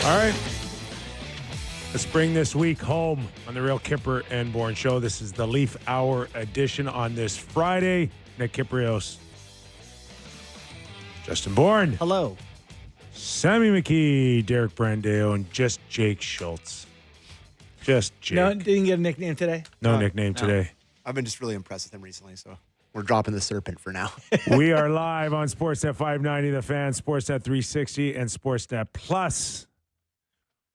All right. Let's bring this week home on the Real Kipper and Bourne Show. This is the Leaf Hour edition on this Friday. Nick Kiprios, Justin Bourne, Hello. Sammy McKee, Derek Brandeo, and just Jake Schultz. Just Jake. No, didn't get a nickname today? No nickname today. I've been just really impressed with him recently, so we're dropping the serpent for now. We are live on Sportsnet 590, The Fan, Sportsnet 360, and Sportsnet Plus.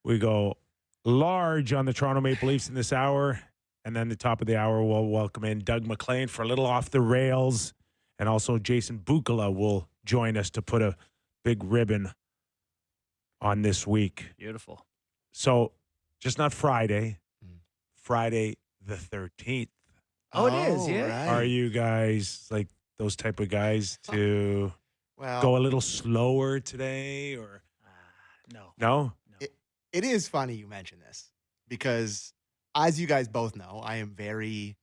We go large on the Toronto Maple Leafs in this hour. And then the top of the hour, we'll welcome in Doug MacLean for a little off the rails. And also Jason Bukala will join us to put a big ribbon on this week. Beautiful. So just not Friday, Friday the 13th. Oh, it is, yeah. Right. Are you guys like those type of guys to Well, go a little slower today or No. no? it is funny you mention this because, as you guys both know, I am very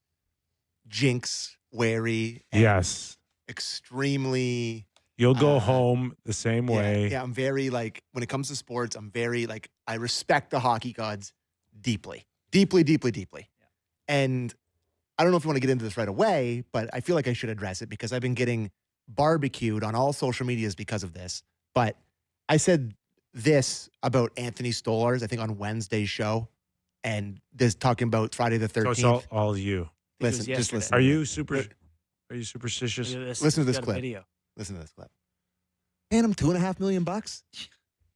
jinx wary. And Yes. extremely. You'll go home the same way. Yeah, I'm very like when it comes to sports. I'm very like I respect the hockey gods deeply, deeply, deeply, deeply. Yeah. And I don't know if you want to get into this right away, but I feel like I should address it because I've been getting barbecued on all social medias because of this. But I said this about Anthony Stolarz, I think on Wednesday's show, and this talking about Friday the So 13th. it's all you. Listen, It was just yesterday. listen. Are you superstitious? Listen to this Got a clip. Video. Listen to this clip. Paying him $2.5 million.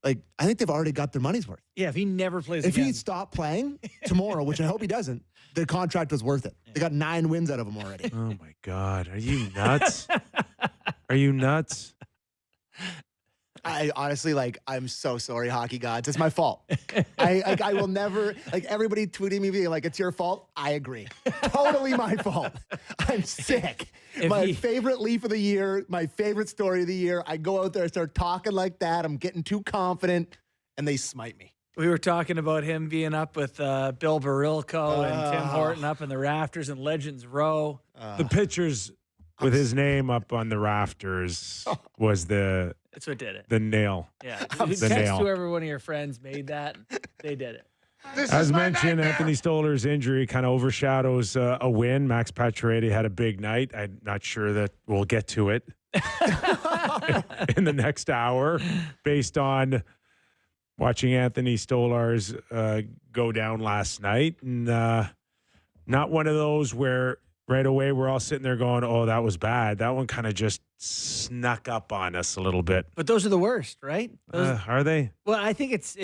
Like, I think they've already got their money's worth. Yeah, if he never plays If again. he stopped playing tomorrow, which I hope he doesn't, the contract was worth it. They got 9 wins out of him already. Oh my God. Are you nuts? Are you nuts? I honestly, I'm so sorry, hockey gods. It's my fault. I will never, everybody tweeting me being like, it's your fault. I agree. Totally my fault. I'm sick. My favorite Leaf of the year, my favorite story of the year. I go out there, I start talking like that. I'm getting too confident, and they smite me. We were talking about him being up with Bill Barilko and Tim Horton up in the rafters in Legends Row. The pictures with his name up on the rafters was the That's what did it. nail. Yeah. the Text nail. whoever one of your friends made that. They did it. As mentioned, Anthony Stolar's injury kind of overshadows a win. Max Pacioretty had a big night. I'm not sure that we'll get to it in the next hour based on watching Anthony Stolar's go down last night. And not one of those where right away we're all sitting there going, oh, that was bad. That one kind of just snuck up on us a little bit. But those are the worst, right? Are they? Well, I think it's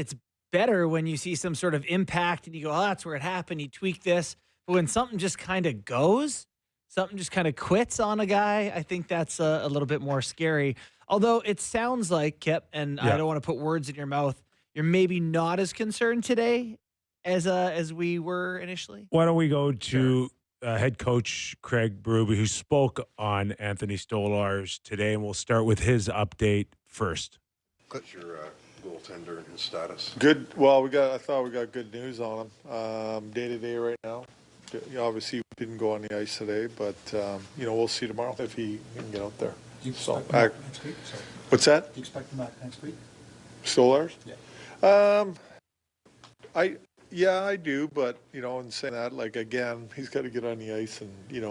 better when you see some sort of impact and you go, oh, that's where it happened. You tweak this. But when something just kind of goes, something just kind of quits on a guy, I think that's a little bit more scary. Although it sounds like, Kip, and I don't want to put words in your mouth, you're maybe not as concerned today as we were initially. Why don't we go to head coach Craig Berube, who spoke on Anthony Stolarz today, and we'll start with his update first. What's your goaltender and his status? Good. Well, I thought we got good news on him. Day to day right now. Obviously, he didn't go on the ice today, but we'll see tomorrow if he can get out there. Do you expect him back next week? Sorry. What's that? Do you expect him back next week? Stolarz? Yeah. I do, but in saying that, again, he's got to get on the ice, and it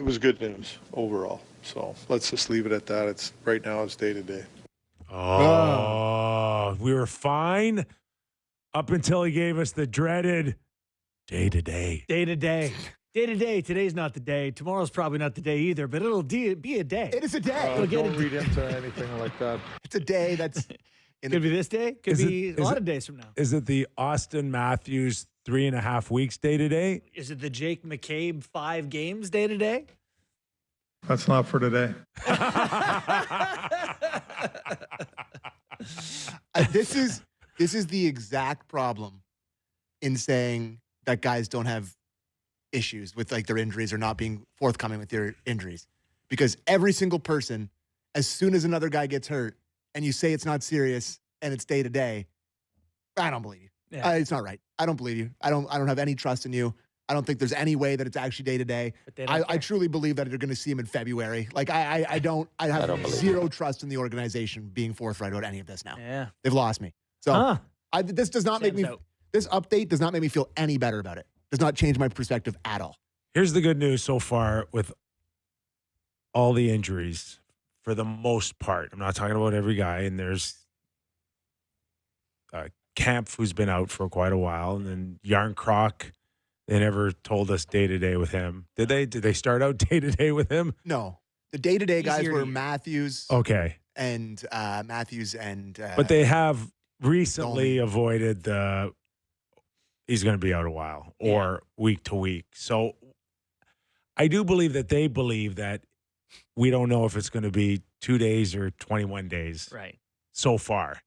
was good news overall. So let's just leave it at that. It's right now. It's day to day. Oh, we were fine up until he gave us the dreaded day to day. Day to day. Day to day. Today's not the day. Tomorrow's probably not the day either, but it'll be a day. It is a day. Don't read into anything like that. It's a day that's Could be this day. Could be a lot of days from now. Is it the Austin Matthews 3.5 weeks day to day? Is it the Jake McCabe 5 games day to day? That's not for today. This is the exact problem in saying that guys don't have issues with their injuries or not being forthcoming with their injuries, because every single person, as soon as another guy gets hurt and you say it's not serious and it's day to day, I don't believe you. Yeah. It's not right. I don't believe you. I don't have any trust in you. I don't think there's any way that it's actually day to day. But they don't I care. truly believe that they're going to see him in February. Like I have zero trust in the organization being forthright about any of this now. Yeah. They've lost me. So Huh. this does not make me. Sam's out. This update does not make me feel any better about it. Does not change my perspective at all. Here's the good news so far with all the injuries, for the most part. I'm not talking about every guy, and there's Kampf, who's been out for quite a while, and then Yarncroc. They never told us day to day with him. Did they? Did they start out day to day with him? No, the day-to-day guys Easier to were use. Matthews Okay, and Matthews and. but they have recently avoided the. He's going to be out a while or week to week. So I do believe that they believe that we don't know if it's going to be 2 days or 21 days Right. so far.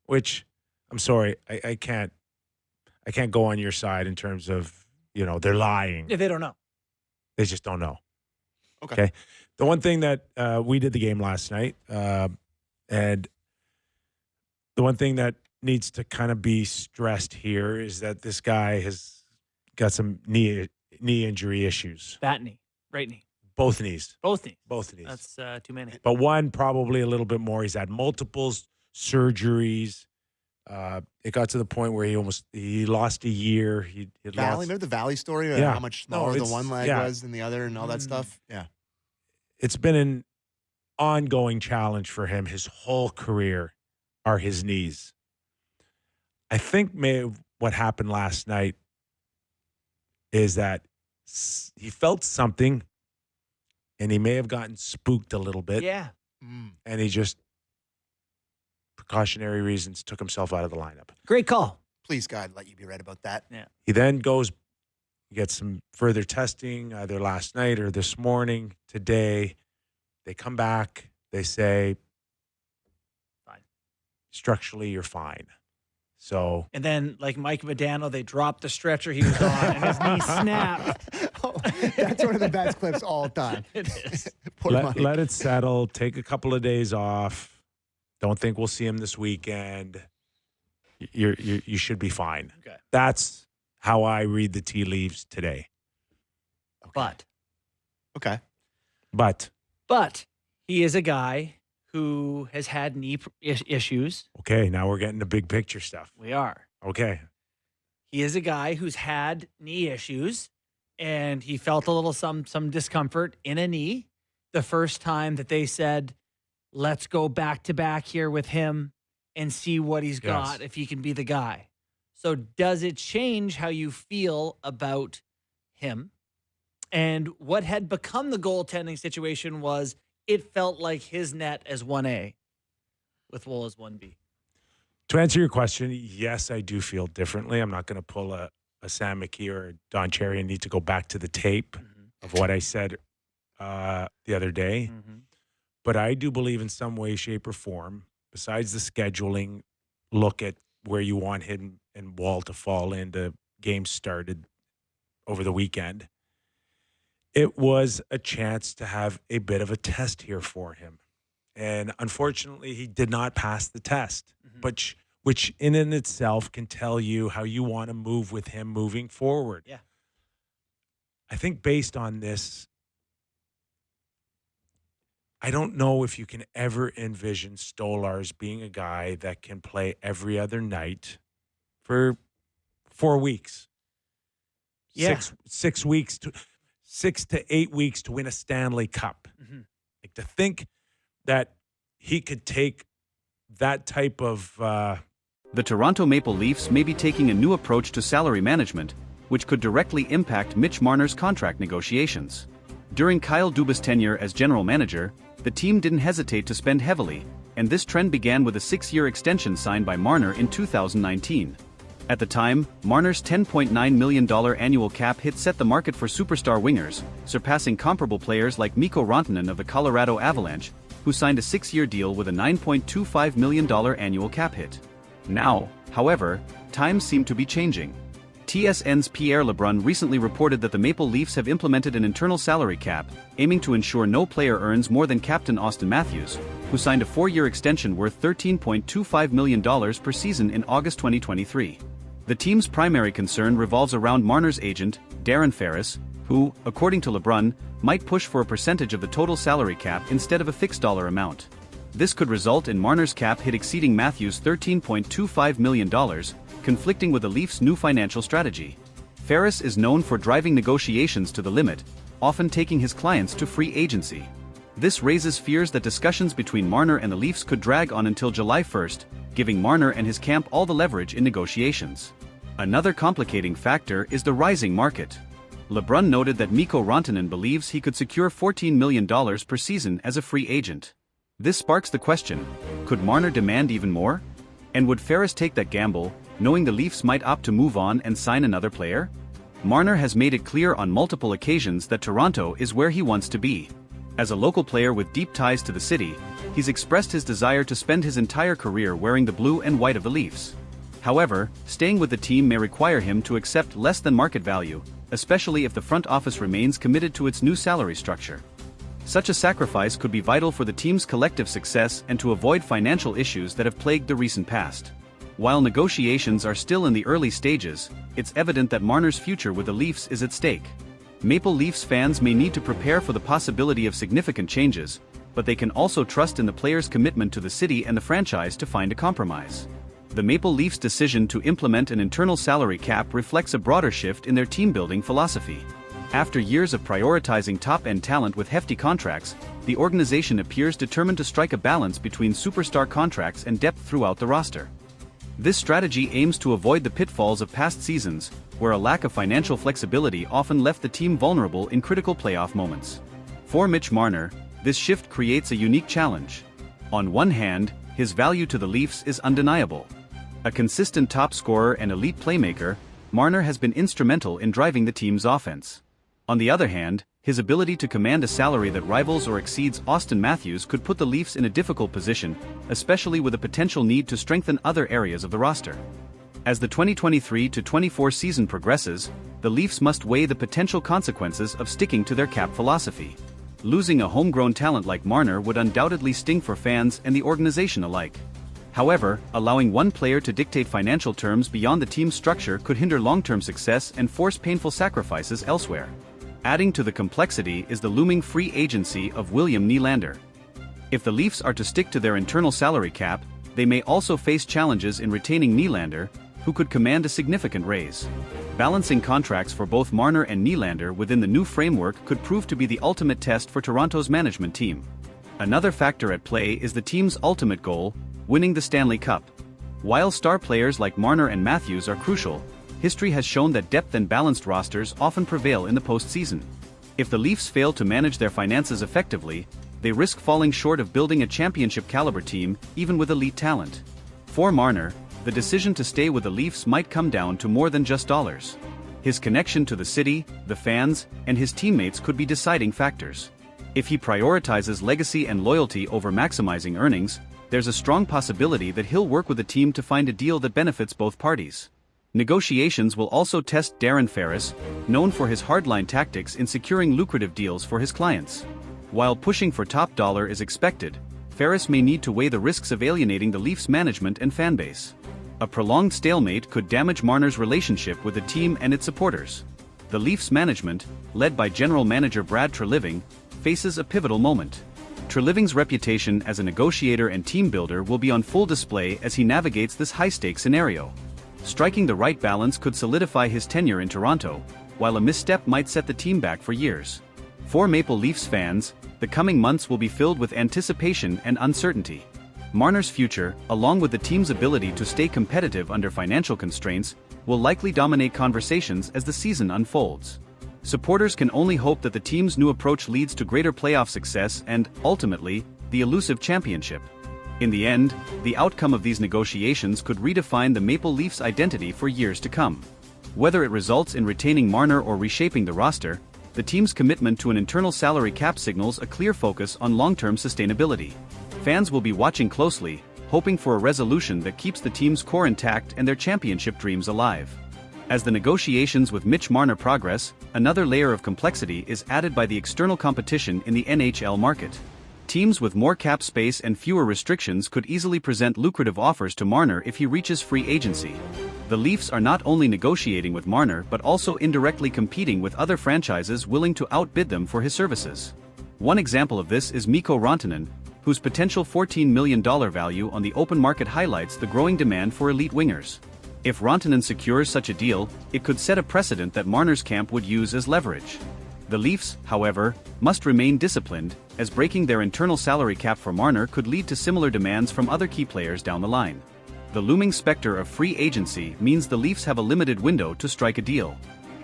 Which I'm sorry, I can't go on your side in terms of, they're lying. Yeah, they don't know. They just don't know. Okay. The one thing that we did the game last night, and the one thing that needs to kind of be stressed here is that this guy has got some knee injury issues. That knee. Right knee. Both knees. Both knees. Both knees. That's too many. But one probably a little bit more. He's had multiple surgeries. It got to the point where he lost a year. He Valley, lost. remember the Valley story? Yeah. How much No, smaller the it's- one leg yeah. was than the other and all that stuff? Yeah. It's been an ongoing challenge for him. His whole career are his knees. I think what happened last night is that he felt something, and he may have gotten spooked a little bit, Yeah. and he just, precautionary reasons, took himself out of the lineup. Great call. Please, God, let you be right about that. He then goes, gets some further testing either last night or this morning, today. They come back. They say, Fine. Structurally, you're fine. So And then, like Mike Modano, they dropped the stretcher he was on, and his knee snapped. Oh, that's one of the best clips all time. It is. Poor Mike. let it settle. Take a couple of days off. Don't think we'll see him this weekend. You should be fine. Okay. That's how I read the tea leaves today. But Okay. he is a guy who has had knee issues. Okay, now we're getting the big picture stuff. We are. Okay. He is a guy who's had knee issues, and he felt a little some discomfort in a knee the first time that they said, let's go back to back here with him and see what he's got, if he can be the guy. So does it change how you feel about him? And what had become the goaltending situation was it felt like his net as 1A with Wool as 1B. To answer your question, yes, I do feel differently. I'm not going to pull a Sam McKee or a Don Cherry and need to go back to the tape of what I said the other day. But I do believe in some way, shape, or form, besides the scheduling, look at where you want him and Wall to fall into games started over the weekend. It was a chance to have a bit of a test here for him. And unfortunately, he did not pass the test, which in and itself can tell you how you want to move with him moving forward. Yeah. I think based on this, I don't know if you can ever envision Stolarz being a guy that can play every other night for 4 weeks. Yeah. 6 weeks to 6 to 8 weeks to win a Stanley Cup. Like to think that he could take that type of The Toronto Maple Leafs may be taking a new approach to salary management, which could directly impact Mitch Marner's contract negotiations. During Kyle Dubas' tenure as general manager, the team didn't hesitate to spend heavily, and this trend began with a 6-year extension signed by Marner in 2019. At the time, Marner's $10.9 million annual cap hit set the market for superstar wingers, surpassing comparable players like Mikko Rantanen of the Colorado Avalanche, who signed a 6-year deal with a $9.25 million annual cap hit. Now, however, times seem to be changing. TSN's Pierre Lebrun recently reported that the Maple Leafs have implemented an internal salary cap, aiming to ensure no player earns more than captain Austin Matthews, who signed a 4-year extension worth $13.25 million per season in August 2023. The team's primary concern revolves around Marner's agent, Darren Ferris, who, according to LeBrun, might push for a percentage of the total salary cap instead of a fixed dollar amount. This could result in Marner's cap hit exceeding Matthews' $13.25 million, conflicting with the Leafs' new financial strategy. Ferris is known for driving negotiations to the limit, often taking his clients to free agency. This raises fears that discussions between Marner and the Leafs could drag on until July 1st, giving Marner and his camp all the leverage in negotiations. Another complicating factor is the rising market. LeBrun noted that Mikko Rantanen believes he could secure $14 million per season as a free agent. This sparks the question, could Marner demand even more? And would Ferris take that gamble, knowing the Leafs might opt to move on and sign another player? Marner has made it clear on multiple occasions that Toronto is where he wants to be. As a local player with deep ties to the city, he's expressed his desire to spend his entire career wearing the blue and white of the Leafs. However, staying with the team may require him to accept less than market value, especially if the front office remains committed to its new salary structure. Such a sacrifice could be vital for the team's collective success and to avoid financial issues that have plagued the recent past. While negotiations are still in the early stages, it's evident that Marner's future with the Leafs is at stake. Maple Leafs fans may need to prepare for the possibility of significant changes, but they can also trust in the player's commitment to the city and the franchise to find a compromise. The Maple Leafs' decision to implement an internal salary cap reflects a broader shift in their team-building philosophy. After years of prioritizing top-end talent with hefty contracts, the organization appears determined to strike a balance between superstar contracts and depth throughout the roster. This strategy aims to avoid the pitfalls of past seasons, where a lack of financial flexibility often left the team vulnerable in critical playoff moments. For Mitch Marner, this shift creates a unique challenge. On one hand, his value to the Leafs is undeniable. A consistent top scorer and elite playmaker, Marner has been instrumental in driving the team's offense. On the other hand, his ability to command a salary that rivals or exceeds Auston Matthews could put the Leafs in a difficult position, especially with a potential need to strengthen other areas of the roster. As the 2023-24 season progresses, the Leafs must weigh the potential consequences of sticking to their cap philosophy. Losing a homegrown talent like Marner would undoubtedly sting for fans and the organization alike. However, allowing one player to dictate financial terms beyond the team's structure could hinder long-term success and force painful sacrifices elsewhere. Adding to the complexity is the looming free agency of William Nylander. If the Leafs are to stick to their internal salary cap, they may also face challenges in retaining Nylander, who could command a significant raise. Balancing contracts for both Marner and Nylander within the new framework could prove to be the ultimate test for Toronto's management team. Another factor at play is the team's ultimate goal, winning the Stanley Cup. While star players like Marner and Matthews are crucial, history has shown that depth and balanced rosters often prevail in the postseason. If the Leafs fail to manage their finances effectively, they risk falling short of building a championship-caliber team, even with elite talent. For Marner, the decision to stay with the Leafs might come down to more than just dollars. His connection to the city, the fans, and his teammates could be deciding factors. If he prioritizes legacy and loyalty over maximizing earnings, there's a strong possibility that he'll work with the team to find a deal that benefits both parties. Negotiations will also test Darren Ferris, known for his hardline tactics in securing lucrative deals for his clients. While pushing for top dollar is expected, Ferris may need to weigh the risks of alienating the Leafs management and fanbase. A prolonged stalemate could damage Marner's relationship with the team and its supporters. The Leafs management, led by general manager Brad Treliving, faces a pivotal moment. Treliving's reputation as a negotiator and team builder will be on full display as he navigates this high-stakes scenario. Striking the right balance could solidify his tenure in Toronto, while a misstep might set the team back for years. For Maple Leafs fans, the coming months will be filled with anticipation and uncertainty. Marner's future, along with the team's ability to stay competitive under financial constraints, will likely dominate conversations as the season unfolds. Supporters can only hope that the team's new approach leads to greater playoff success and, ultimately, the elusive championship. In the end, the outcome of these negotiations could redefine the Maple Leafs' identity for years to come. Whether it results in retaining Marner or reshaping the roster, the team's commitment to an internal salary cap signals a clear focus on long-term sustainability. Fans will be watching closely, hoping for a resolution that keeps the team's core intact and their championship dreams alive. As the negotiations with Mitch Marner progress, another layer of complexity is added by the external competition in the NHL market. Teams with more cap space and fewer restrictions could easily present lucrative offers to Marner if he reaches free agency. The Leafs are not only negotiating with Marner but also indirectly competing with other franchises willing to outbid them for his services. One example of this is Mikko Rantanen, whose potential $14 million value on the open market highlights the growing demand for elite wingers. If Rantanen secures such a deal, it could set a precedent that Marner's camp would use as leverage. The Leafs, however, must remain disciplined, as breaking their internal salary cap for Marner could lead to similar demands from other key players down the line. The looming specter of free agency means the Leafs have a limited window to strike a deal.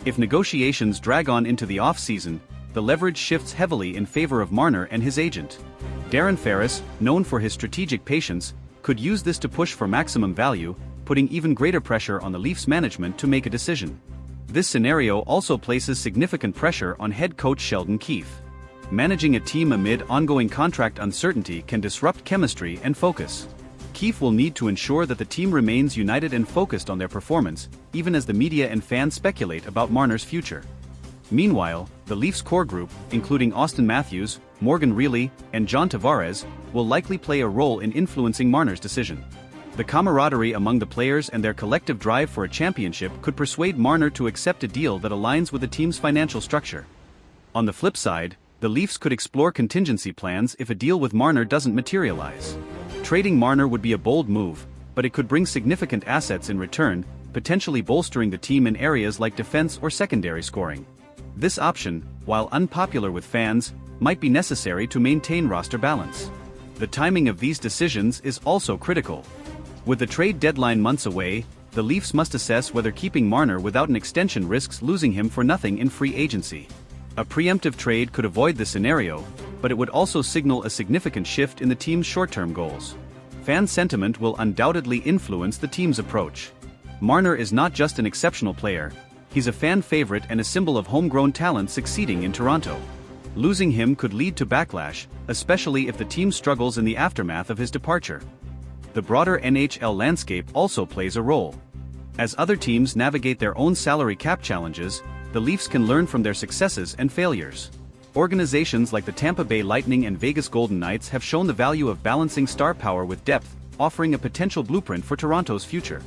If negotiations drag on into the off-season, the leverage shifts heavily in favor of Marner and his agent. Darren Ferris, known for his strategic patience, could use this to push for maximum value, putting even greater pressure on the Leafs management to make a decision. This scenario also places significant pressure on head coach Sheldon Keefe. Managing a team amid ongoing contract uncertainty can disrupt chemistry and focus. Keefe will need to ensure that the team remains united and focused on their performance, even as the media and fans speculate about Marner's future. Meanwhile, the Leafs core group, including Austin Matthews, Morgan Rielly, and John Tavares, will likely play a role in influencing Marner's decision. The camaraderie among the players and their collective drive for a championship could persuade Marner to accept a deal that aligns with the team's financial structure. On the flip side, the Leafs could explore contingency plans if a deal with Marner doesn't materialize. Trading Marner would be a bold move, but it could bring significant assets in return, potentially bolstering the team in areas like defense or secondary scoring. This option, while unpopular with fans, might be necessary to maintain roster balance. The timing of these decisions is also critical. With the trade deadline months away, the Leafs must assess whether keeping Marner without an extension risks losing him for nothing in free agency. A preemptive trade could avoid this scenario, but it would also signal a significant shift in the team's short-term goals. Fan sentiment will undoubtedly influence the team's approach. Marner is not just an exceptional player, he's a fan favorite and a symbol of homegrown talent succeeding in Toronto. Losing him could lead to backlash, especially if the team struggles in the aftermath of his departure. The broader NHL landscape also plays a role. As other teams navigate their own salary cap challenges, the Leafs can learn from their successes and failures. Organizations like the Tampa Bay Lightning and Vegas Golden Knights have shown the value of balancing star power with depth, offering a potential blueprint for Toronto's future.